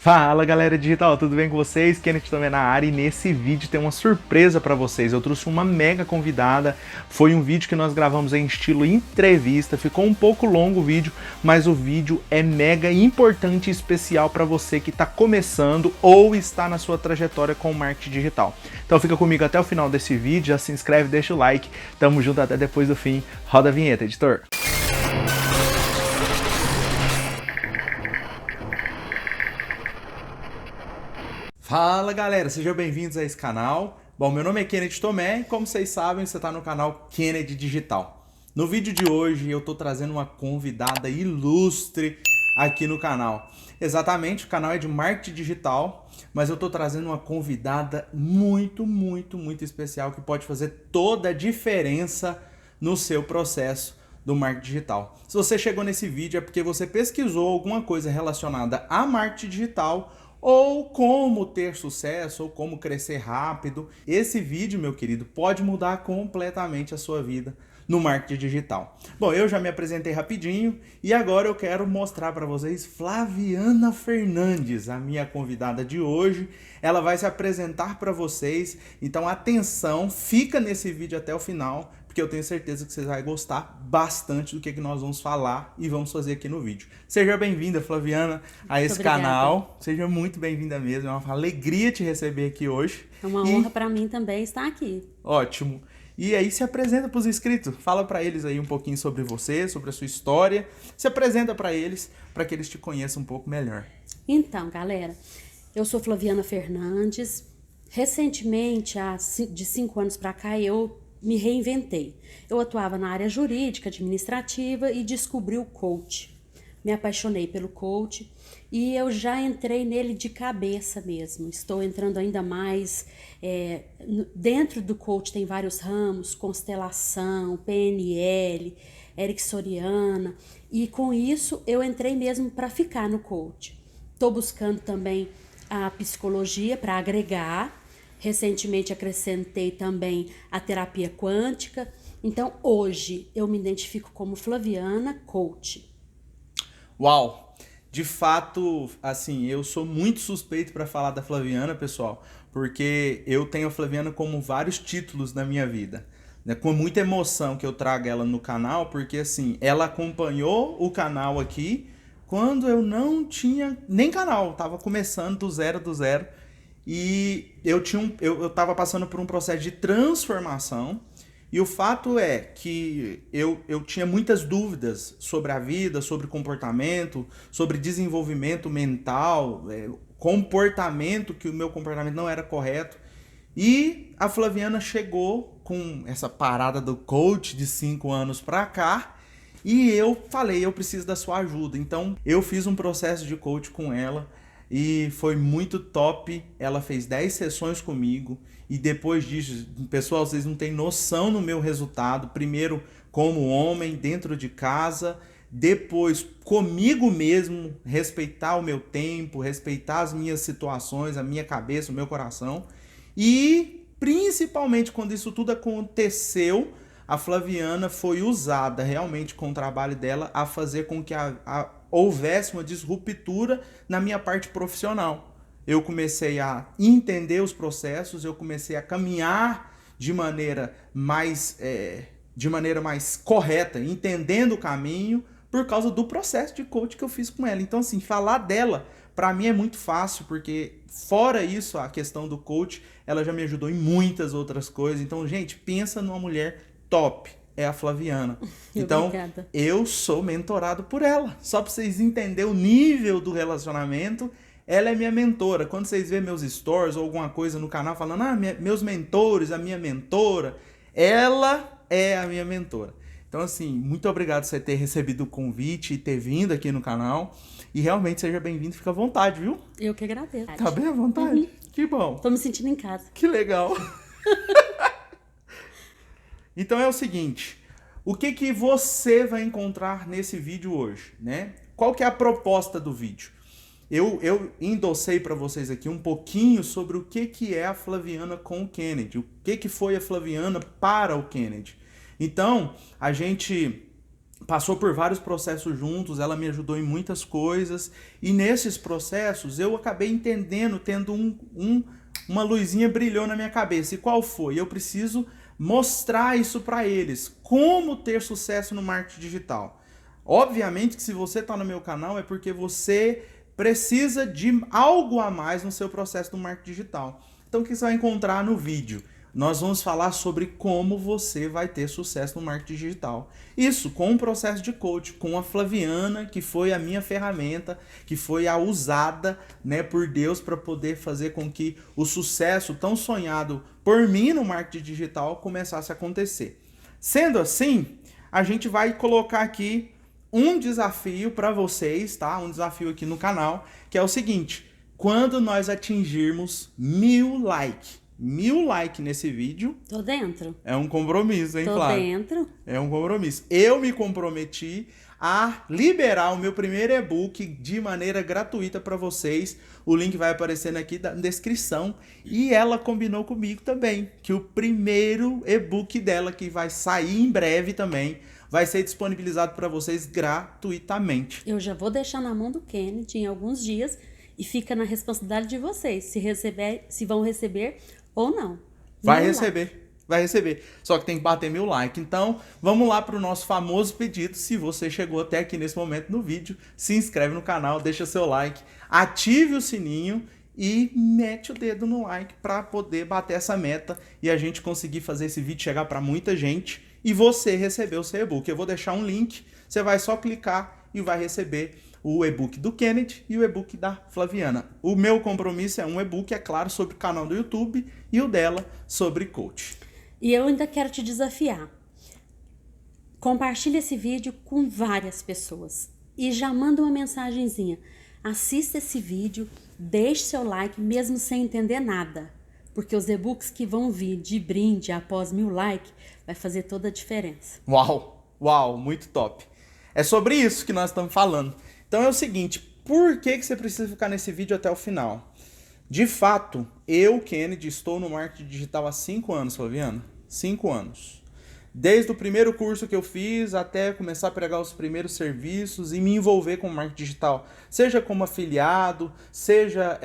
Fala galera digital, tudo bem com vocês? Kenneth também na área e nesse vídeo tem uma surpresa para vocês. Eu trouxe uma mega convidada, foi um vídeo que nós gravamos em estilo entrevista, ficou um pouco longo o vídeo, mas o vídeo é mega importante e especial para você que está começando ou está na sua trajetória com o marketing digital. Então fica comigo até o final desse vídeo, já se inscreve, deixa o like, tamo junto até depois do fim. Roda a vinheta, editor! Fala galera, sejam bem-vindos a esse canal. Bom, meu nome é Kenneth Tomé e como vocês sabem, você está no canal Kenneth Digital. No vídeo de hoje eu estou trazendo uma convidada ilustre aqui no canal. Exatamente, o canal é de marketing digital, mas eu estou trazendo uma convidada muito especial que pode fazer toda a diferença no seu processo do marketing digital. Se você chegou nesse vídeo é porque você pesquisou alguma coisa relacionada a marketing digital ou como ter sucesso, ou como crescer rápido. Esse vídeo, meu querido, pode mudar completamente a sua vida no marketing digital. Bom, eu já me apresentei rapidinho e agora eu quero mostrar para vocês Flaviana Fernandes, a minha convidada de hoje. Ela vai se apresentar para vocês, então atenção, fica nesse vídeo até o final, porque eu tenho certeza que vocês vão gostar bastante do que nós vamos falar e vamos fazer aqui no vídeo. Seja bem-vinda, Flaviana, a esse canal. Seja muito bem-vinda mesmo. É uma alegria te receber aqui hoje. É uma honra para mim também estar aqui. Ótimo. E aí se apresenta para os inscritos. Fala para eles aí um pouquinho sobre você, sobre a sua história. Se apresenta para eles que eles te conheçam um pouco melhor. Então, galera, eu sou Flaviana Fernandes. Recentemente, de 5 anos para cá, eu me reinventei. Eu atuava na área jurídica, administrativa e descobri o coach. Me apaixonei pelo coach e eu já entrei nele de cabeça mesmo. Estou entrando ainda mais. Dentro do coach tem vários ramos, constelação, PNL, Ericksoniana, e com isso eu entrei mesmo para ficar no coach. Estou buscando também a psicologia para agregar. Recentemente acrescentei também a terapia quântica. Então hoje eu me identifico como Flaviana Coach. Uau! De fato, assim, eu sou muito suspeito para falar da Flaviana, pessoal, porque eu tenho a Flaviana como vários títulos na minha vida. Né? Com muita emoção que eu trago ela no canal, porque assim, ela acompanhou o canal aqui quando eu não tinha nem canal, estava começando do zero. E eu estava passando por um processo de transformação. E o fato é que eu tinha muitas dúvidas sobre a vida, sobre comportamento, sobre desenvolvimento mental, comportamento, que o meu comportamento não era correto. E a Flaviana chegou com essa parada do coach de 5 anos pra cá e eu falei, eu preciso da sua ajuda. Então eu fiz um processo de coach com ela e foi muito top. Ela fez 10 sessões comigo e depois disso, pessoal, vocês não têm noção no meu resultado. Primeiro como homem dentro de casa, depois comigo mesmo, respeitar o meu tempo, respeitar as minhas situações, a minha cabeça, o meu coração. E principalmente quando isso tudo aconteceu, a Flaviana foi usada realmente com o trabalho dela a fazer com que houvesse uma disruptura na minha parte profissional. Eu comecei a entender os processos, eu comecei a caminhar de maneira mais correta, entendendo o caminho, por causa do processo de coach que eu fiz com ela. Então, assim, falar dela, para mim é muito fácil, porque fora isso, a questão do coach, ela já me ajudou em muitas outras coisas. Então, gente, pensa numa mulher top. É a Flaviana. Então, Obrigada. eu sou mentorado por ela. Só para vocês entenderem o nível do relacionamento, ela é minha mentora. Quando vocês vêem meus stories ou alguma coisa no canal falando, meus mentores, a minha mentora, ela é a minha mentora. Então, assim, muito obrigado por você ter recebido o convite e ter vindo aqui no canal. E realmente seja bem-vindo, fica à vontade, viu? Eu que agradeço. Tá bem à vontade? Uhum. Que bom. Tô me sentindo em casa. Que legal. Então é o seguinte, o que você vai encontrar nesse vídeo hoje, né? Qual que é a proposta do vídeo? Eu endossei para vocês aqui um pouquinho sobre o que é a Flaviana com o Kennedy, o que foi a Flaviana para o Kennedy. Então, a gente passou por vários processos juntos, ela me ajudou em muitas coisas, e nesses processos eu acabei entendendo, tendo uma luzinha brilhou na minha cabeça. E qual foi? Eu preciso mostrar isso para eles, como ter sucesso no marketing digital. Obviamente que se você está no meu canal é porque você precisa de algo a mais no seu processo do marketing digital. Então o que você vai encontrar no vídeo? Nós vamos falar sobre como você vai ter sucesso no marketing digital. Isso com um processo de coach, com a Flaviana, que foi a minha ferramenta, que foi a usada, né, por Deus para poder fazer com que o sucesso tão sonhado por mim no marketing digital começasse a acontecer. Sendo assim, a gente vai colocar aqui um desafio para vocês, tá? Um desafio aqui no canal, que é o seguinte: quando nós atingirmos 1000 likes, 1000 likes nesse vídeo... Tô dentro. É um compromisso, hein, Flávia? Tô dentro. É um compromisso. Eu me comprometi a liberar o meu primeiro e-book de maneira gratuita para vocês. O link vai aparecendo aqui na descrição. E ela combinou comigo também que o primeiro e-book dela, que vai sair em breve também, vai ser disponibilizado para vocês gratuitamente. Eu já vou deixar na mão do Kennedy em alguns dias e fica na responsabilidade de vocês se vão receber ou não. Vai receber. Só que tem que bater 1000 likes. Então, vamos lá para o nosso famoso pedido. Se você chegou até aqui nesse momento no vídeo, se inscreve no canal, deixa seu like, ative o sininho e mete o dedo no like para poder bater essa meta e a gente conseguir fazer esse vídeo chegar para muita gente e você receber o seu e-book. Eu vou deixar um link, você vai só clicar e vai receber o e-book do Kennedy e o e-book da Flaviana. O meu compromisso é um e-book, é claro, sobre o canal do YouTube e o dela sobre coach. E eu ainda quero te desafiar. Compartilhe esse vídeo com várias pessoas e já manda uma mensagenzinha. Assista esse vídeo, deixe seu like mesmo sem entender nada, porque os e-books que vão vir de brinde após 1000 likes vai fazer toda a diferença. Uau, muito top. É sobre isso que nós estamos falando. Então é o seguinte, por que você precisa ficar nesse vídeo até o final? De fato, eu, Kennedy, estou no marketing digital há 5 anos, Flaviana. 5 anos. Desde o primeiro curso que eu fiz até começar a pregar os primeiros serviços e me envolver com marketing digital. Seja como afiliado, seja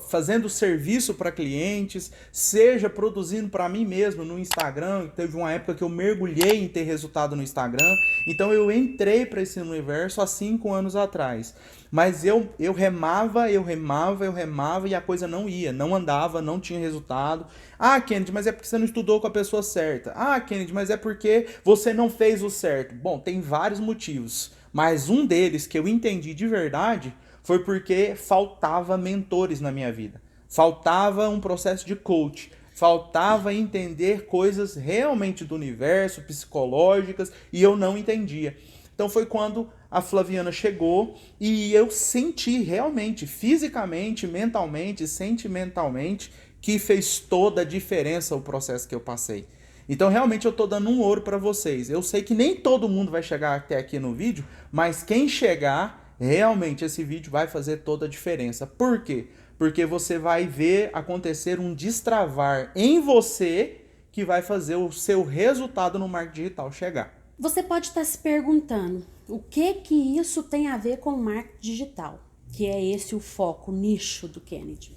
fazendo serviço para clientes, seja produzindo para mim mesmo no Instagram. Teve uma época que eu mergulhei em ter resultado no Instagram. Então eu entrei para esse universo há 5 anos atrás. Mas eu remava e a coisa não ia, não andava, não tinha resultado. Ah, Kennedy, mas é porque você não estudou com a pessoa certa. Ah, Kennedy, mas é porque você não fez o certo. Bom, tem vários motivos, mas um deles que eu entendi de verdade foi porque faltava mentores na minha vida. Faltava um processo de coach. Faltava entender coisas realmente do universo, psicológicas, e eu não entendia. Então foi quando a Flaviana chegou e eu senti realmente, fisicamente, mentalmente, sentimentalmente, que fez toda a diferença o processo que eu passei. Então realmente eu tô dando um ouro para vocês. Eu sei que nem todo mundo vai chegar até aqui no vídeo, mas quem chegar, realmente esse vídeo vai fazer toda a diferença. Por quê? Porque você vai ver acontecer um destravar em você que vai fazer o seu resultado no marketing digital chegar. Você pode estar se perguntando, o que isso tem a ver com o marketing digital? Que é esse o foco, o nicho do Kennedy.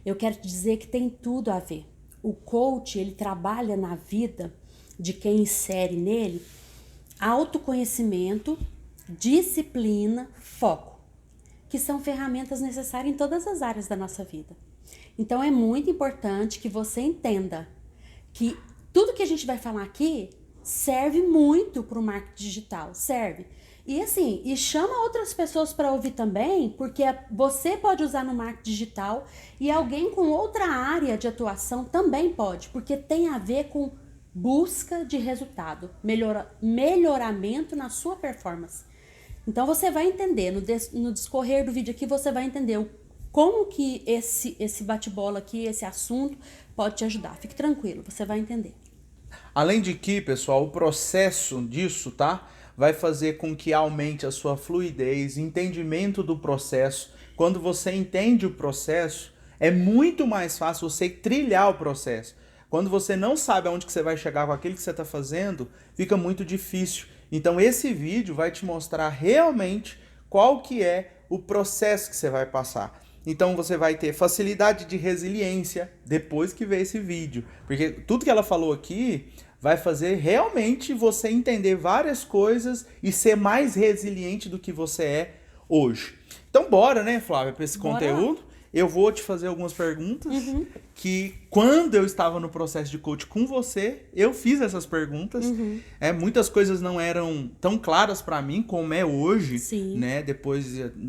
Eu quero te dizer que tem tudo a ver. O coach, ele trabalha na vida de quem insere nele autoconhecimento, disciplina, foco, que são ferramentas necessárias em todas as áreas da nossa vida. Então é muito importante que você entenda que tudo que a gente vai falar aqui serve muito para o marketing digital, serve. E assim, e chama outras pessoas para ouvir também, porque você pode usar no marketing digital e alguém com outra área de atuação também pode, porque tem a ver com busca de resultado, melhoramento na sua performance. Então você vai entender, no discorrer do vídeo aqui, você vai entender como que esse bate-bola aqui, esse assunto pode te ajudar. Fique tranquilo, você vai entender. Além de que, pessoal, o processo disso, tá? Vai fazer com que aumente a sua fluidez, entendimento do processo. Quando você entende o processo, é muito mais fácil você trilhar o processo. Quando você não sabe aonde que você vai chegar com aquilo que você está fazendo, fica muito difícil. Então esse vídeo vai te mostrar realmente qual que é o processo que você vai passar. Então você vai ter facilidade de resiliência depois que ver esse vídeo. Porque tudo que ela falou aqui vai fazer realmente você entender várias coisas e ser mais resiliente do que você é hoje. Então bora, né, Flávia, para esse conteúdo. Eu vou te fazer algumas perguntas que quando eu estava no processo de coach com você, eu fiz essas perguntas. Muitas coisas não eram tão claras para mim como é hoje, Sim. né? Depois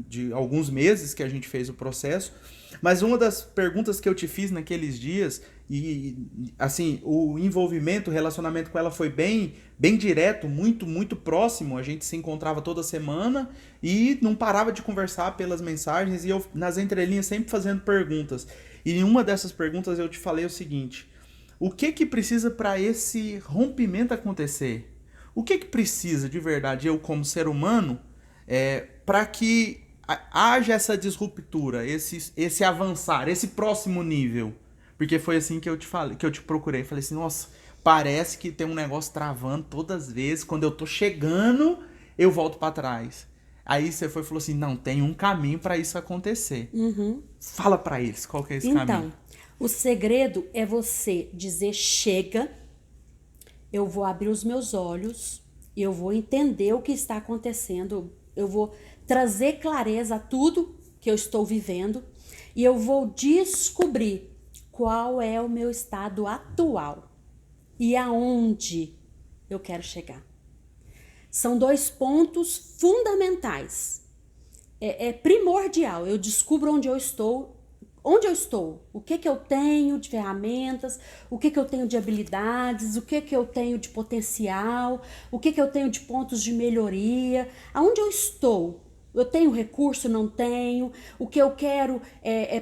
de alguns meses que a gente fez o processo. Mas uma das perguntas que eu te fiz naqueles dias, e assim, o envolvimento, o relacionamento com ela foi bem direto, muito próximo. A gente se encontrava toda semana e não parava de conversar pelas mensagens e eu nas entrelinhas sempre fazendo perguntas. E em uma dessas perguntas eu te falei o seguinte: o que precisa para esse rompimento acontecer? O que precisa de verdade eu como ser humano para que haja essa disruptura, esse avançar, esse próximo nível? Porque foi assim que eu te falei, que eu te procurei. Falei assim, nossa, parece que tem um negócio travando todas as vezes. Quando eu tô chegando, eu volto para trás. Aí você foi e falou assim, não, tem um caminho para isso acontecer. Fala para eles, qual que é esse caminho? Então, o segredo é você dizer chega, eu vou abrir os meus olhos, eu vou entender o que está acontecendo, eu vou trazer clareza a tudo que eu estou vivendo e eu vou descobrir qual é o meu estado atual e aonde eu quero chegar. São 2 pontos fundamentais. É primordial. Eu descubro onde eu estou, o que eu tenho de ferramentas, o que eu tenho de habilidades, o que eu tenho de potencial, o que eu tenho de pontos de melhoria, aonde eu estou. Eu tenho recurso, não tenho, o que eu quero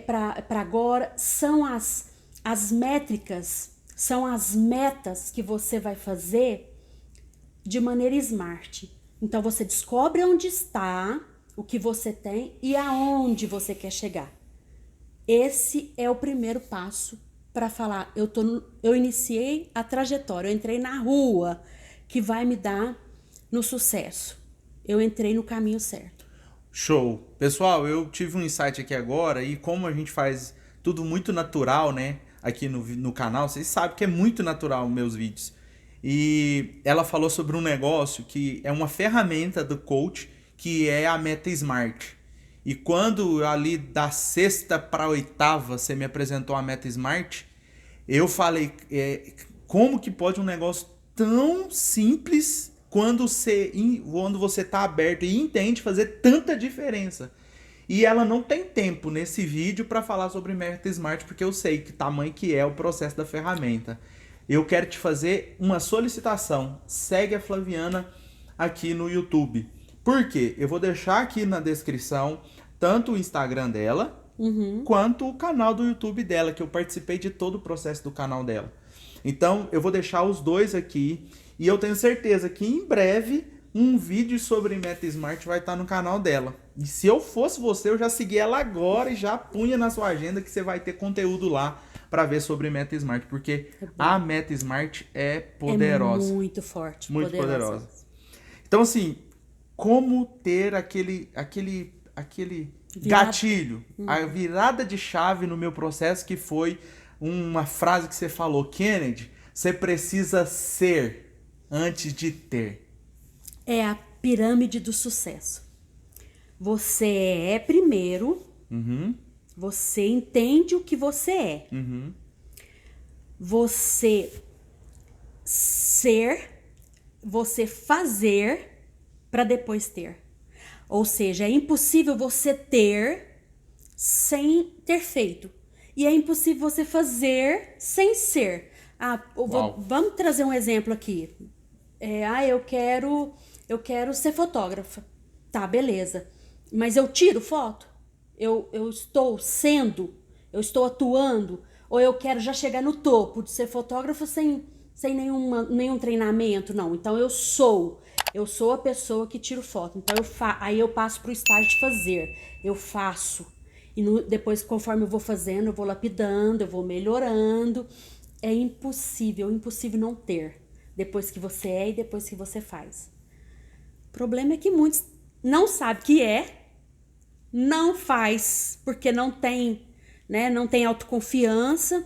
para agora, são as métricas, são as metas que você vai fazer de maneira smart. Então você descobre onde está, o que você tem e aonde você quer chegar. Esse é o primeiro passo para falar, eu iniciei a trajetória, eu entrei na rua que vai me dar no sucesso. Eu entrei no caminho certo. Show. Pessoal, eu tive um insight aqui agora e como a gente faz tudo muito natural, né? Aqui no canal, vocês sabem que é muito natural meus vídeos. E ela falou sobre um negócio que é uma ferramenta do coach, que é a meta Smart. E quando ali da 6ª para a 8ª você me apresentou a meta Smart, eu falei, como que pode um negócio tão simples quando você tá aberto e entende fazer tanta diferença? E ela não tem tempo nesse vídeo para falar sobre meta Smart, porque eu sei que tamanho que é o processo da ferramenta. Eu quero te fazer uma solicitação. Segue a Flaviana aqui no YouTube. Por quê? Eu vou deixar aqui na descrição tanto o Instagram dela, quanto o canal do YouTube dela, que eu participei de todo o processo do canal dela. Então, eu vou deixar os dois aqui e eu tenho certeza que em breve um vídeo sobre Meta Smart vai estar no canal dela. E se eu fosse você, eu já seguia ela agora e já punha na sua agenda que você vai ter conteúdo lá para ver sobre Meta Smart, porque a Meta Smart é poderosa. É muito forte, muito poderosa. Então, assim, como ter aquele gatilho, a virada de chave no meu processo, que foi uma frase que você falou, Kennedy, você precisa ser antes de ter. É a pirâmide do sucesso. Você é primeiro, você entende o que você é. Você ser, você fazer para depois ter. Ou seja, é impossível você ter sem ter feito. E é impossível você fazer sem ser. Vamos trazer um exemplo aqui. Eu quero ser fotógrafa. Tá, beleza. Mas eu tiro foto? Eu estou sendo? Eu estou atuando? Ou eu quero já chegar no topo de ser fotógrafa sem nenhum treinamento? Não, então eu sou a pessoa que tiro foto. Então aí eu passo pro estágio de fazer. Eu faço. E depois, conforme eu vou fazendo, eu vou lapidando, eu vou melhorando. É impossível não ter. Depois que você é e depois que você faz. O problema é que muitos não sabem que não faz, porque não tem, né, não tem autoconfiança,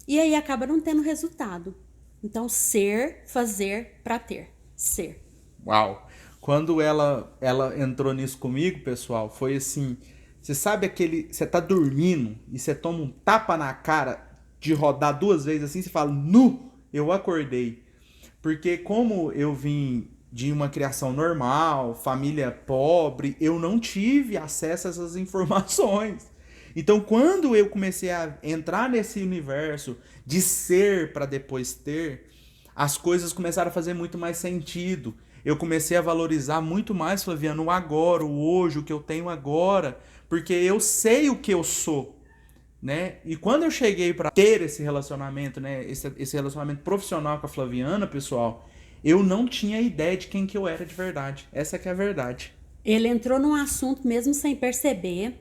e aí acaba não tendo resultado. Então, ser, fazer para ter. Ser. Uau! Quando ela entrou nisso comigo, pessoal, foi assim, você sabe aquele, você tá dormindo e você toma um tapa na cara de rodar 2 vezes assim, você fala, nu, eu acordei. Porque como eu vim de uma criação normal, família pobre, eu não tive acesso a essas informações. Então, quando eu comecei a entrar nesse universo de ser para depois ter, as coisas começaram a fazer muito mais sentido. Eu comecei a valorizar muito mais, Flaviano, o agora, o hoje, o que eu tenho agora, porque eu sei o que eu sou, né? E quando eu cheguei para ter esse relacionamento, né, esse relacionamento profissional com a Flaviana, pessoal, eu não tinha ideia de quem que eu era de verdade. Essa que é a verdade. Ele entrou num assunto mesmo sem perceber,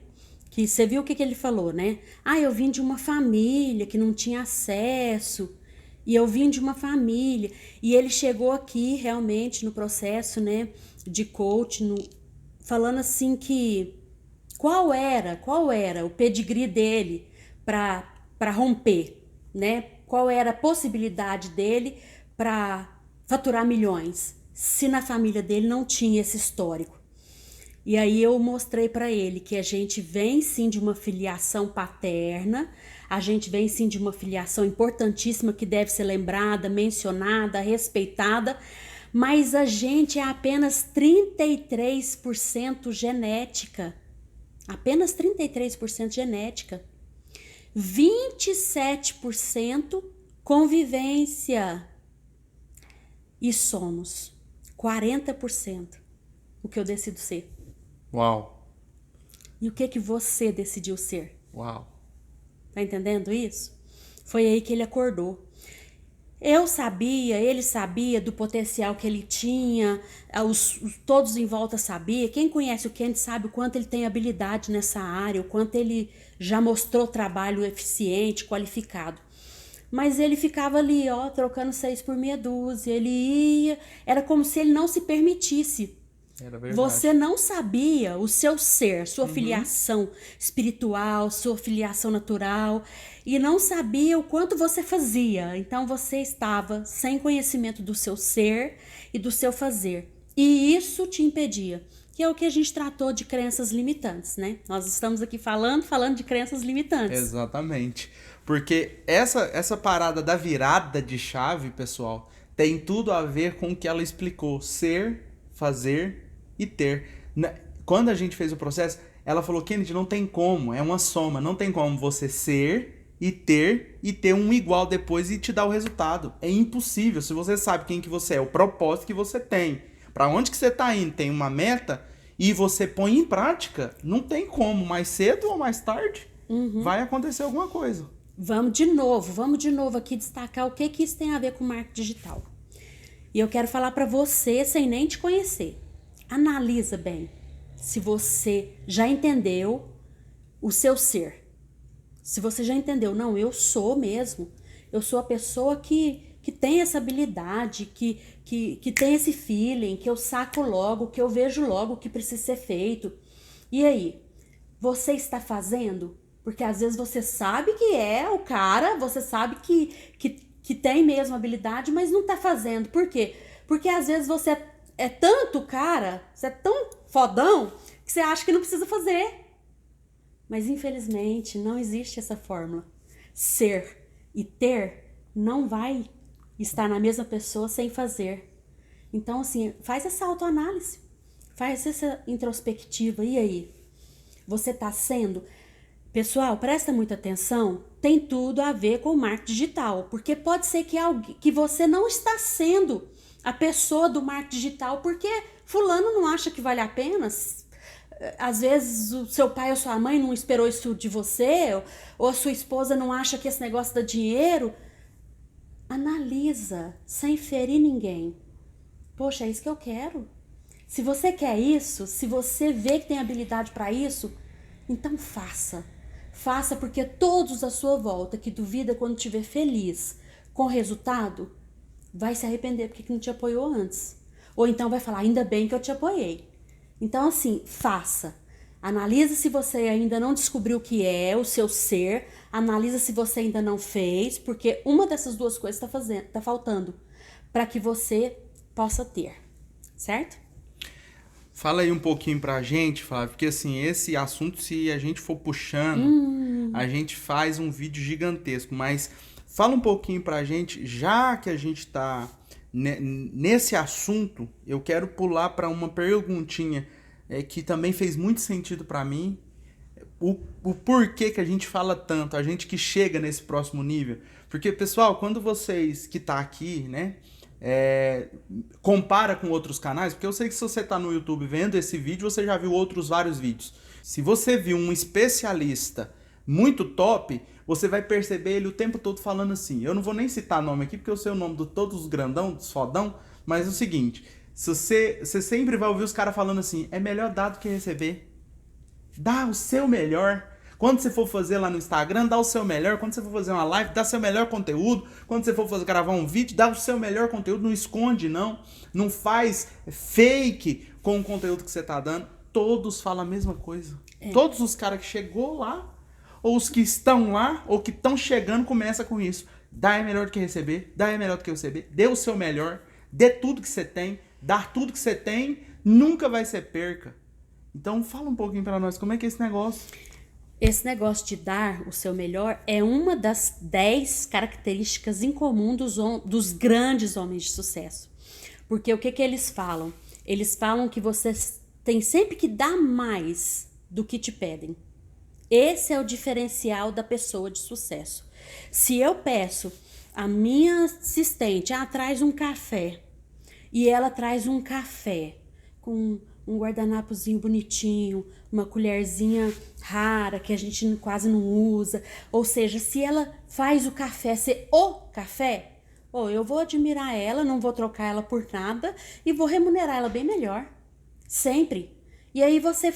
que você viu o que ele falou, né? Ah, eu vim de uma família que não tinha acesso, e eu vim de uma família. E ele chegou aqui realmente no processo, né, de coaching, falando assim que qual era o pedigree dele para romper, né? Qual era a possibilidade dele para faturar milhões, se na família dele não tinha esse histórico. E aí eu mostrei para ele que a gente vem sim de uma filiação paterna, a gente vem sim de uma filiação importantíssima que deve ser lembrada, mencionada, respeitada, mas a gente é apenas 33% genética. Apenas 33% genética. 27% convivência. E somos 40% o que eu decido ser. Uau. E o que você decidiu ser? Uau. Tá entendendo isso? Foi aí que ele acordou. Eu sabia, ele sabia do potencial que ele tinha, todos em volta sabiam. Quem conhece o Kennedy sabe o quanto ele tem habilidade nessa área, o quanto ele já mostrou trabalho eficiente, qualificado. Mas ele ficava ali, ó, trocando 6 por meia dúzia. Ele ia, era como se ele não se permitisse. Era verdade. Você não sabia o seu ser, sua filiação espiritual, sua filiação natural, e não sabia o quanto você fazia. Então você estava sem conhecimento do seu ser e do seu fazer. E isso te impedia. Que é o que a gente tratou de crenças limitantes, né? Nós estamos aqui falando de crenças limitantes. Exatamente. Porque essa parada da virada de chave, pessoal, tem tudo a ver com o que ela explicou. Ser, fazer e ter. Quando a gente fez o processo, ela falou, Kennedy, não tem como, é uma soma, não tem como você ser e ter um igual depois e te dar o resultado. É impossível. Se você sabe quem que você é, o propósito que você tem, para onde que você tá indo, tem uma meta e você põe em prática, não tem como, mais cedo ou mais tarde, vai acontecer alguma coisa. Vamos de novo aqui destacar o que isso tem a ver com marketing digital. E eu quero falar para você sem nem te conhecer. Analisa bem se você já entendeu o seu ser. Se você já entendeu, não, eu sou mesmo. Eu sou a pessoa que tem essa habilidade, que tem esse feeling, que eu saco logo, que eu vejo logo o que precisa ser feito. E aí, você está fazendo? Porque às vezes você sabe que é o cara, você sabe que tem mesmo habilidade, mas não está fazendo. Por quê? Porque às vezes você é tanto cara, você é tão fodão, que você acha que não precisa fazer. Mas infelizmente não existe essa fórmula. Ser e ter não vai estar na mesma pessoa sem fazer. Então assim, faz essa autoanálise, faz essa introspectiva. E aí? Você está sendo... Pessoal, presta muita atenção, tem tudo a ver com o marketing digital, porque pode ser que você não está sendo a pessoa do marketing digital, porque fulano não acha que vale a pena. Às vezes o seu pai ou sua mãe não esperou isso de você, ou a sua esposa não acha que esse negócio dá dinheiro. Analisa, sem ferir ninguém. Poxa, é isso que eu quero. Se você quer isso, se você vê que tem habilidade para isso, então faça. Faça, porque todos à sua volta que duvida quando estiver feliz com o resultado, vai se arrepender porque não te apoiou antes. Ou então vai falar, ainda bem que eu te apoiei. Então, assim, faça. Analisa se você ainda não descobriu o que é o seu ser. Analisa se você ainda não fez, porque uma dessas duas coisas tá faltando para que você possa ter, certo? Fala aí um pouquinho pra gente, Flávio, porque assim, esse assunto, se a gente for puxando, a gente faz um vídeo gigantesco, mas fala um pouquinho pra gente, já que a gente tá nesse assunto, eu quero pular pra uma perguntinha que também fez muito sentido pra mim, o porquê que a gente fala tanto, a gente que chega nesse próximo nível, porque pessoal, quando vocês que tá aqui, né, compara com outros canais, porque eu sei que se você tá no YouTube vendo esse vídeo, você já viu outros vários vídeos. Se você viu um especialista muito top, você vai perceber ele o tempo todo falando assim. Eu não vou nem citar nome aqui, porque eu sei o nome de todos os grandão, dos fodão, mas é o seguinte, se você sempre vai ouvir os caras falando assim, é melhor dar do que receber. Dá o seu melhor. Quando você for fazer lá no Instagram, dá o seu melhor. Quando você for fazer uma live, dá seu melhor conteúdo. Quando você for gravar um vídeo, dá o seu melhor conteúdo. Não esconde, não. Não faz fake com o conteúdo que você tá dando. Todos falam a mesma coisa. Todos os caras que chegou lá, ou os que estão lá, ou que estão chegando, começa com isso. Dá é melhor do que receber. Dá é melhor do que receber. Dê o seu melhor. Dê tudo que você tem. Dar tudo que você tem nunca vai ser perca. Então fala um pouquinho pra nós, como é que é esse negócio? Esse negócio de dar o seu melhor é uma das 10 características em comum dos grandes homens de sucesso. Porque o que eles falam? Eles falam que você tem sempre que dar mais do que te pedem. Esse é o diferencial da pessoa de sucesso. Se eu peço a minha assistente, traz um café, e ela traz um café com um guardanapozinho bonitinho, uma colherzinha rara que a gente quase não usa. Ou seja, se ela faz o café ser o café, eu vou admirar ela, não vou trocar ela por nada e vou remunerar ela bem melhor. Sempre. E aí você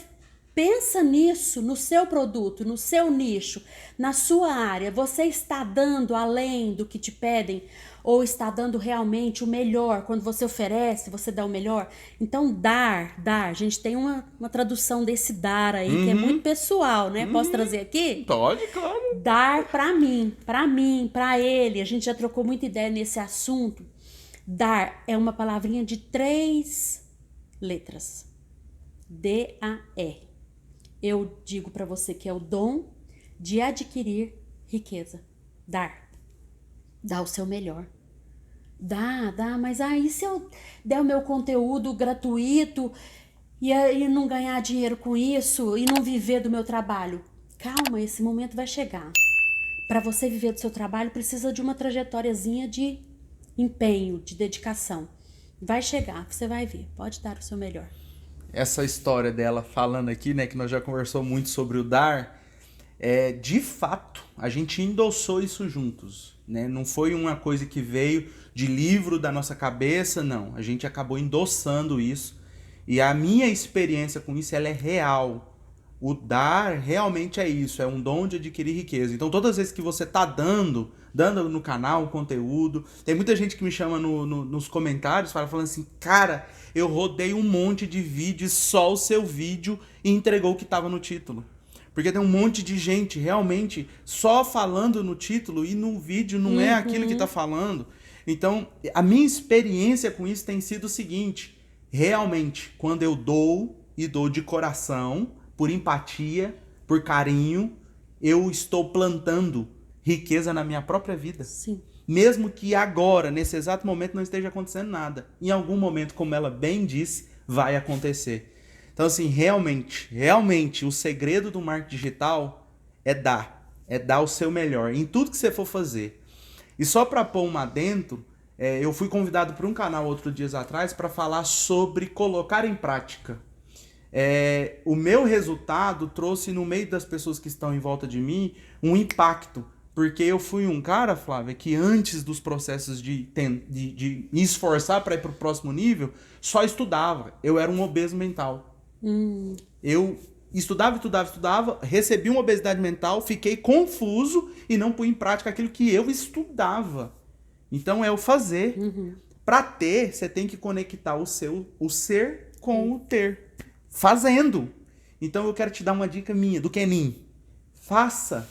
pensa nisso, no seu produto, no seu nicho, na sua área. Você está dando além do que te pedem? Ou está dando realmente o melhor? Quando você oferece, você dá o melhor? Então, dar. A gente tem uma tradução desse dar aí, que é muito pessoal, né? Posso trazer aqui? Pode, claro. Dar pra mim, pra ele. A gente já trocou muita ideia nesse assunto. Dar é uma palavrinha de 3 letras. D-A-R. Eu digo pra você que é o dom de adquirir riqueza. Dar. Dá o seu melhor. Dá, mas aí se eu der o meu conteúdo gratuito e aí não ganhar dinheiro com isso e não viver do meu trabalho? Calma, esse momento vai chegar. Para você viver do seu trabalho, precisa de uma trajetóriazinha de empenho, de dedicação. Vai chegar, você vai ver. Pode dar o seu melhor. Essa história dela falando aqui, né, que nós já conversamos muito sobre o dar, de fato, a gente endossou isso juntos, né? Não foi uma coisa que veio de livro da nossa cabeça, não. A gente acabou endossando isso. E a minha experiência com isso, ela é real. O dar realmente é isso, é um dom de adquirir riqueza. Então, todas as vezes que você tá dando no canal um conteúdo, tem muita gente que me chama nos comentários, falando assim, cara, eu rodei um monte de vídeos, só o seu vídeo entregou o que tava no título. Porque tem um monte de gente realmente só falando no título e no vídeo não é aquilo que tá falando. Então, a minha experiência com isso tem sido o seguinte, realmente, quando eu dou e dou de coração, por empatia, por carinho, eu estou plantando riqueza na minha própria vida. Sim. Mesmo que agora, nesse exato momento, não esteja acontecendo nada. Em algum momento, como ela bem disse, vai acontecer. Então, assim, realmente, o segredo do marketing digital é dar o seu melhor em tudo que você for fazer. E só para pôr um adentro, eu fui convidado por um canal outros dias atrás para falar sobre colocar em prática. O meu resultado trouxe no meio das pessoas que estão em volta de mim um impacto. Porque eu fui um cara, Flávia, que antes dos processos de me esforçar para ir para o próximo nível, só estudava. Eu era um obeso mental. Eu estudava, recebi uma obesidade mental, fiquei confuso e não pus em prática aquilo que eu estudava. Então é o fazer. Para ter, você tem que conectar o ser com o ter. Fazendo. Então eu quero te dar uma dica minha, do Kenin. Faça.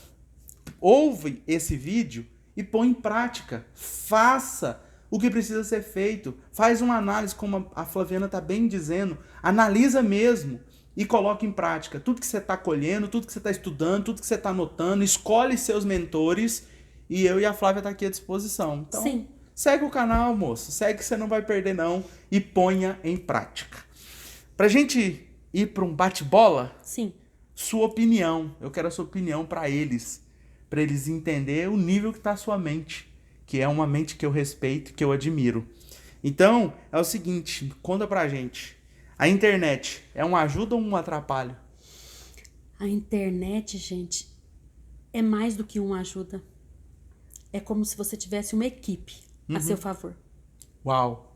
Ouve esse vídeo e põe em prática. Faça o que precisa ser feito. Faz uma análise, como a Flaviana está bem dizendo. Analisa mesmo e coloca em prática. Tudo que você está colhendo, tudo que você está estudando, tudo que você está anotando. Escolhe seus mentores e eu e a Flávia tá aqui à disposição. Então, Sim. Segue o canal, moço. Segue que você não vai perder não. E ponha em prática. Pra gente ir para um bate-bola, Sim. sua opinião. Eu quero a sua opinião para eles entender o nível que tá a sua mente, que é uma mente que eu respeito, que eu admiro. Então, é o seguinte, conta pra gente. A internet é uma ajuda ou um atrapalho? A internet, gente, é mais do que uma ajuda. É como se você tivesse uma equipe a seu favor. Uau!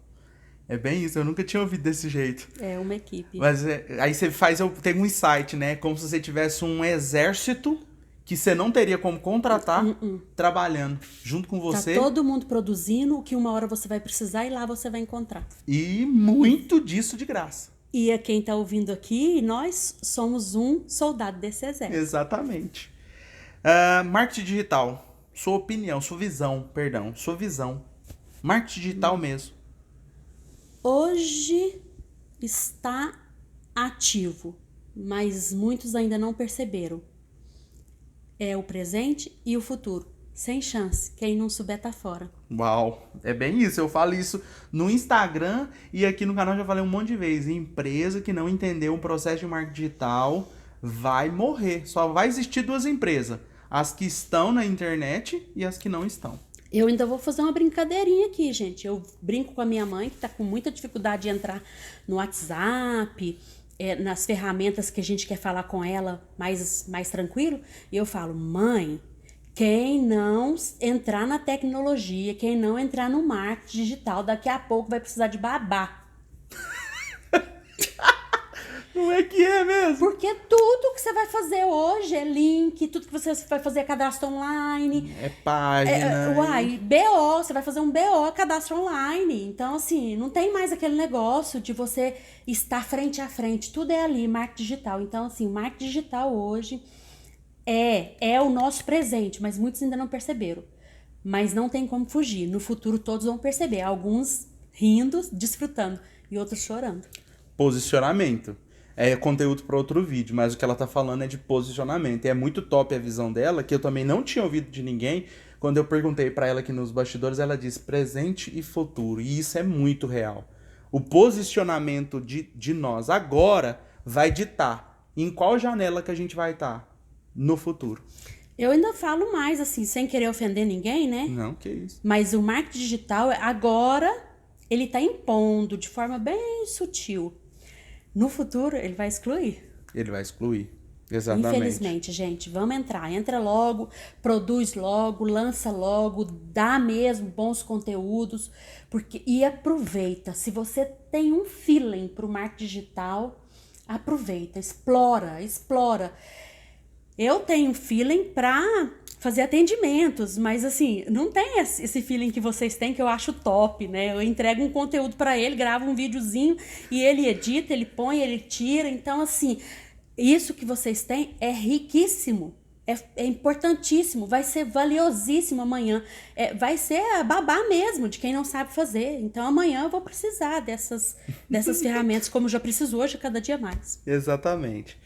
É bem isso, eu nunca tinha ouvido desse jeito. É uma equipe. Mas aí você faz, tem um insight, né? Como se você tivesse um exército que você não teria como contratar trabalhando junto com você. Tá todo mundo produzindo o que uma hora você vai precisar e lá você vai encontrar. E muito disso de graça. E a quem tá ouvindo aqui, nós somos um soldado desse exército. Exatamente. Marketing digital. Sua opinião, sua visão. Marketing digital mesmo. Hoje está ativo, mas muitos ainda não perceberam. É o presente e o futuro. Sem chance. Quem não souber tá fora. Uau, é bem isso. Eu falo isso no Instagram e aqui no canal já falei um monte de vezes. Empresa que não entendeu um processo de marketing digital vai morrer. Só vai existir duas empresas. As que estão na internet e as que não estão. Eu ainda vou fazer uma brincadeirinha aqui, gente. Eu brinco com a minha mãe, que tá com muita dificuldade de entrar no WhatsApp, nas ferramentas que a gente quer falar com ela mais tranquilo. E eu falo, mãe, quem não entrar na tecnologia, quem não entrar no marketing digital, daqui a pouco vai precisar de babá. Não é que é mesmo? Porque tudo que você vai fazer hoje é link, tudo que você vai fazer é cadastro online. É página. BO, você vai fazer um BO, cadastro online. Então, assim, não tem mais aquele negócio de você estar frente a frente. Tudo é ali, marketing digital. Então, assim, o marketing digital hoje é o nosso presente, mas muitos ainda não perceberam. Mas não tem como fugir. No futuro todos vão perceber. Alguns rindo, desfrutando e outros chorando. Posicionamento. É conteúdo para outro vídeo, mas o que ela tá falando é de posicionamento. E é muito top a visão dela, que eu também não tinha ouvido de ninguém. Quando eu perguntei para ela aqui nos bastidores, ela disse presente e futuro. E isso é muito real. O posicionamento de nós agora vai ditar em qual janela que a gente vai estar no futuro. Eu ainda falo mais, assim, sem querer ofender ninguém, né? Não, que isso. Mas o marketing digital, agora, ele tá impondo de forma bem sutil. No futuro, ele vai excluir. Ele vai excluir. Exatamente. Infelizmente, gente, vamos entrar. Entra logo, produz logo, lança logo, dá mesmo bons conteúdos. E aproveita. Se você tem um feeling pro marketing digital, aproveita, explora. Eu tenho feeling pra fazer atendimentos, mas assim, não tem esse feeling que vocês têm, que eu acho top, né? Eu entrego um conteúdo pra ele, gravo um videozinho e ele edita, ele põe, ele tira. Então, assim, isso que vocês têm é riquíssimo, é importantíssimo, vai ser valiosíssimo amanhã. Vai ser a babá mesmo de quem não sabe fazer. Então, amanhã eu vou precisar dessas ferramentas, como já preciso hoje, cada dia mais. Exatamente.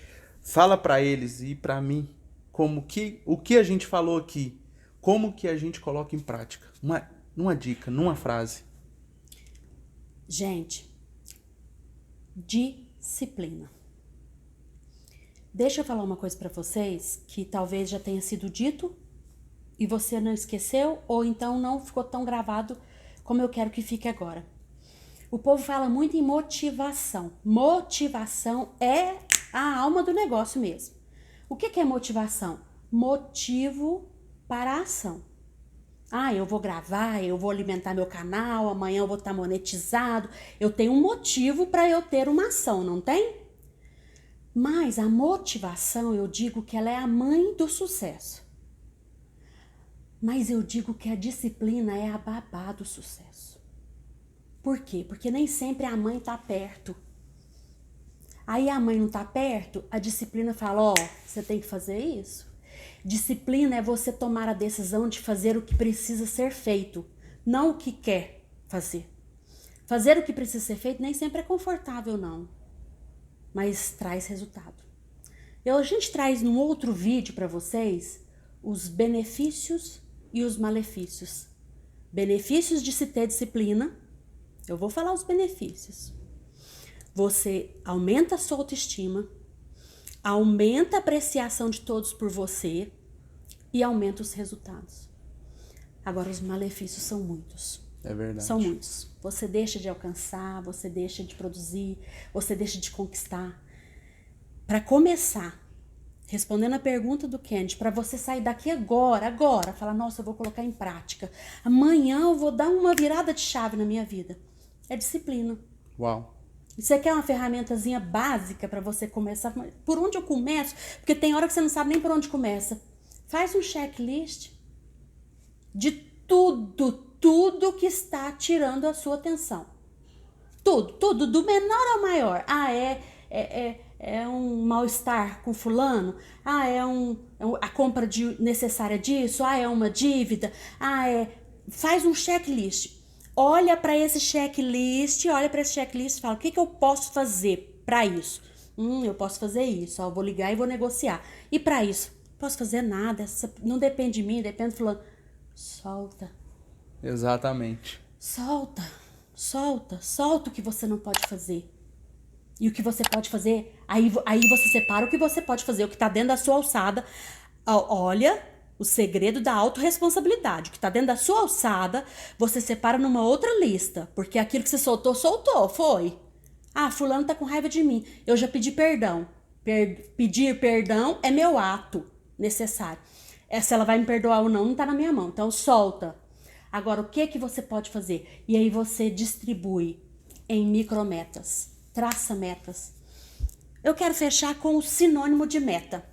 Fala pra eles e pra mim o que a gente falou aqui, como que a gente coloca em prática. Uma dica, numa frase. Gente, disciplina. Deixa eu falar uma coisa pra vocês que talvez já tenha sido dito e você não esqueceu ou então não ficou tão gravado como eu quero que fique agora. O povo fala muito em motivação. Motivação é a alma do negócio mesmo. O que é motivação? Motivo para a ação. Eu vou gravar, eu vou alimentar meu canal, amanhã eu vou estar monetizado. Eu tenho um motivo para eu ter uma ação, não tem? Mas a motivação, eu digo que ela é a mãe do sucesso. Mas eu digo que a disciplina é a babá do sucesso. Por quê? Porque nem sempre a mãe tá perto. Aí a mãe não tá perto, a disciplina fala, ó, você tem que fazer isso. Disciplina é você tomar a decisão de fazer o que precisa ser feito, não o que quer fazer. Fazer o que precisa ser feito nem sempre é confortável, não, mas traz resultado. A gente traz num outro vídeo para vocês os benefícios e os malefícios. Benefícios de se ter disciplina. Eu vou falar os benefícios. Você aumenta a sua autoestima, aumenta a apreciação de todos por você e aumenta os resultados. Agora, os malefícios são muitos. É verdade. São muitos. Você deixa de alcançar, você deixa de produzir, você deixa de conquistar. Para começar, respondendo a pergunta do Kennedy, para você sair daqui agora, falar, nossa, eu vou colocar em prática. Amanhã eu vou dar uma virada de chave na minha vida. É disciplina. Uau. Você quer uma ferramentazinha básica para você começar? Por onde eu começo? Porque tem hora que você não sabe nem por onde começa. Faz um checklist de tudo que está tirando a sua atenção. Tudo, do menor ao maior. É um mal-estar com fulano? A compra necessária disso? É uma dívida? Faz um checklist. Olha para esse checklist e fala, o que eu posso fazer para isso? Eu posso fazer isso, eu vou ligar e vou negociar. E para isso? Não posso fazer nada, não depende de mim, depende do fulano. Solta. Exatamente. Solta o que você não pode fazer. E o que você pode fazer, aí você separa o que você pode fazer, o que tá dentro da sua alçada. Olha, o segredo da autorresponsabilidade. O que tá dentro da sua alçada, você separa numa outra lista. Porque aquilo que você soltou, foi. Fulano tá com raiva de mim. Eu já pedi perdão. Pedir perdão é meu ato necessário. Se ela vai me perdoar ou não tá na minha mão. Então, solta. Agora, o que você pode fazer? E aí você distribui em micrometas. Traça metas. Eu quero fechar com o sinônimo de meta.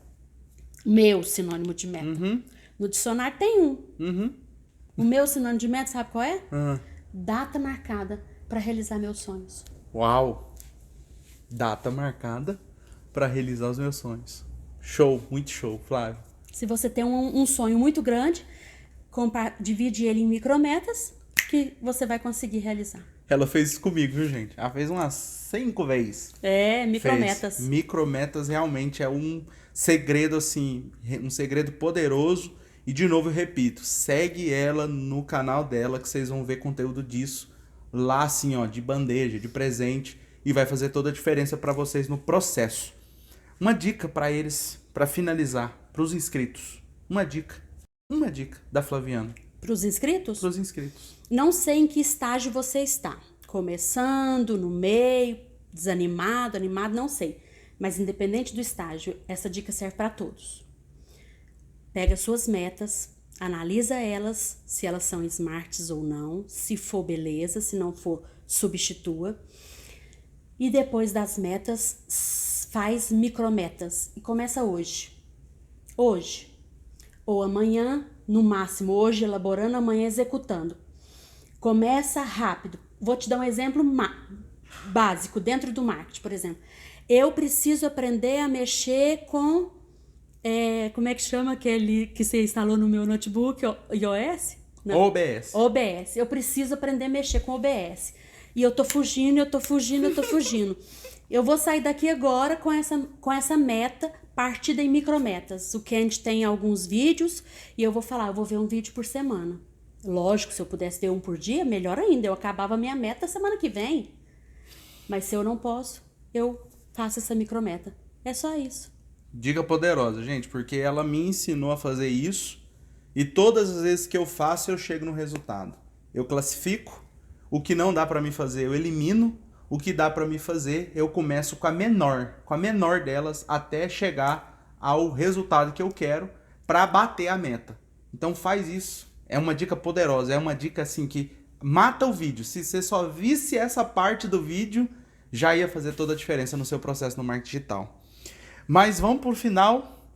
Meu sinônimo de meta. No dicionário tem um. O meu sinônimo de meta, sabe qual é? Data marcada para realizar meus sonhos. Uau! Data marcada para realizar os meus sonhos. Show, muito show, Flávio. Se você tem um sonho muito grande, divide ele em micrometas que você vai conseguir realizar. Ela fez isso comigo, viu, gente? Ela fez umas 5 vezes. Micrometas. Micrometas realmente é um segredo, assim, um segredo poderoso. E, de novo, eu repito, segue ela no canal dela, que vocês vão ver conteúdo disso lá, assim, ó, de bandeja, de presente. E vai fazer toda a diferença para vocês no processo. Uma dica para eles, para finalizar, para os inscritos. Uma dica da Flaviana. Para os inscritos? Para os inscritos. Não sei em que estágio você está. Começando, no meio, desanimado, animado, não sei. Mas independente do estágio, essa dica serve para todos. Pega suas metas, analisa elas, se elas são smarts ou não. Se for, beleza. Se não for, substitua. E depois das metas, faz micrometas. E começa hoje. Hoje. Ou amanhã, no máximo, hoje elaborando, amanhã executando. Começa rápido. Vou te dar um exemplo básico dentro do marketing, por exemplo. Eu preciso aprender a mexer com... como é que chama aquele que você instalou no meu notebook? iOS? Não. OBS. Eu preciso aprender a mexer com OBS. E eu tô fugindo. Eu vou sair daqui agora com essa meta partida em micrometas. O Kennedy tem alguns vídeos e eu vou falar, eu vou ver um vídeo por semana. Lógico, se eu pudesse ver um por dia, melhor ainda. Eu acabava a minha meta semana que vem. Mas se eu não posso, eu faço essa micrometa. É só isso. Dica poderosa, gente, porque ela me ensinou a fazer isso e todas as vezes que eu faço, eu chego no resultado. Eu classifico, o que não dá pra mim fazer, eu elimino, o que dá pra mim fazer, eu começo com a menor delas até chegar ao resultado que eu quero pra bater a meta. Então faz isso. É uma dica poderosa, é uma dica assim que mata o vídeo. Se você só visse essa parte do vídeo, já ia fazer toda a diferença no seu processo no marketing digital. Mas vamos pro final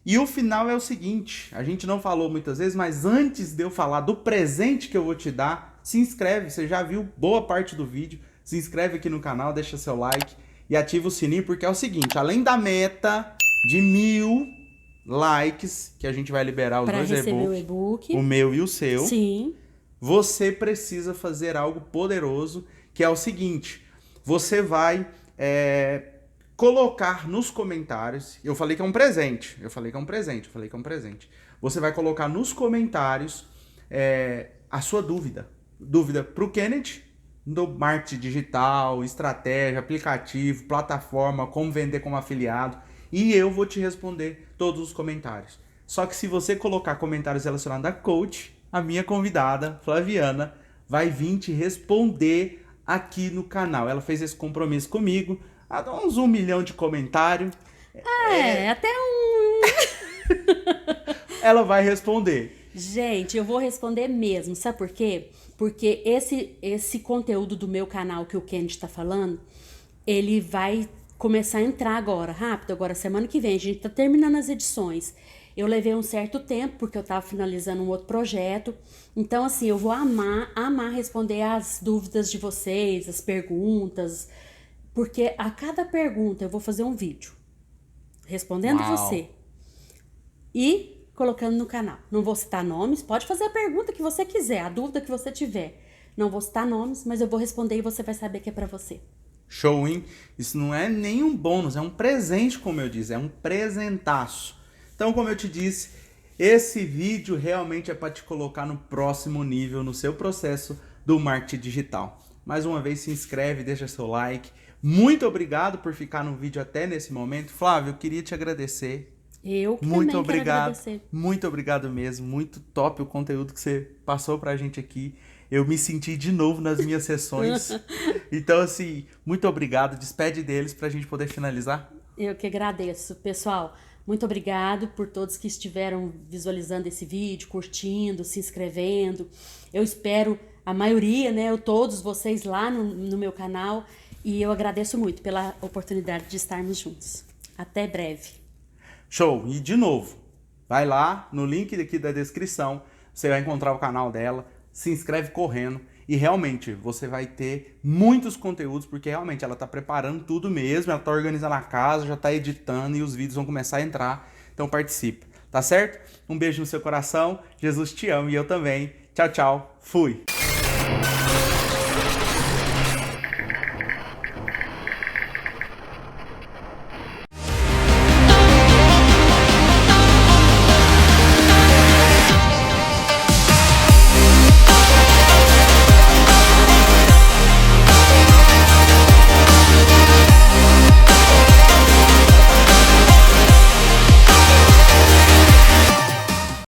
E o final é o seguinte, a gente não falou muitas vezes, mas antes de eu falar do presente que eu vou te dar, se inscreve, você já viu boa parte do vídeo, se inscreve aqui no canal, deixa seu like e ativa o sininho, porque é o seguinte, além da meta de 1000 likes, que a gente vai liberar os Pra dois receber o e-books, e-book. o meu e o seu, Sim. você precisa fazer algo poderoso, que é o seguinte, você vai colocar nos comentários, eu falei que é um presente, você vai colocar nos comentários a sua dúvida pro Kenneth, do marketing digital, estratégia, aplicativo, plataforma, como vender como afiliado, e eu vou te responder todos os comentários. Só que se você colocar comentários relacionados a coach, a minha convidada, Flaviana, vai vir te responder aqui no canal. Ela fez esse compromisso comigo, há uns 1 milhão de comentários. Até um... Ela vai responder. Gente, eu vou responder mesmo, sabe por quê? Porque esse conteúdo do meu canal que o Kenneth tá falando, ele vai começar a entrar agora, rápido, agora semana que vem, a gente tá terminando as edições. Eu levei um certo tempo, porque eu tava finalizando um outro projeto, então assim, eu vou amar responder as dúvidas de vocês, as perguntas, porque a cada pergunta eu vou fazer um vídeo respondendo você e colocando no canal. Não vou citar nomes, pode fazer a pergunta que você quiser, a dúvida que você tiver. Não vou citar nomes, mas eu vou responder e você vai saber que é pra você. Show, hein? Isso não é nem um bônus, é um presente, como eu disse, é um presentaço. Então, como eu te disse, esse vídeo realmente é para te colocar no próximo nível, no seu processo do marketing digital. Mais uma vez, se inscreve, deixa seu like. Muito obrigado por ficar no vídeo até nesse momento. Flávio, eu queria te agradecer. Eu que Muito também obrigado, quero agradecer. muito obrigado mesmo, muito top o conteúdo que você passou pra gente aqui. Eu me senti de novo nas minhas sessões. Então, assim, muito obrigado. Despede deles pra gente poder finalizar. Eu que agradeço, pessoal. Muito obrigado por todos que estiveram visualizando esse vídeo, curtindo, se inscrevendo. Eu espero a maioria, né, todos vocês lá no meu canal. E eu agradeço muito pela oportunidade de estarmos juntos. Até breve. Show! E de novo, vai lá no link aqui da descrição, você vai encontrar o canal dela, se inscreve correndo e realmente você vai ter muitos conteúdos, porque realmente ela tá preparando tudo mesmo, ela tá organizando a casa, já tá editando e os vídeos vão começar a entrar, então participa, tá certo? Um beijo no seu coração, Jesus te ama e eu também. Tchau, tchau, fui!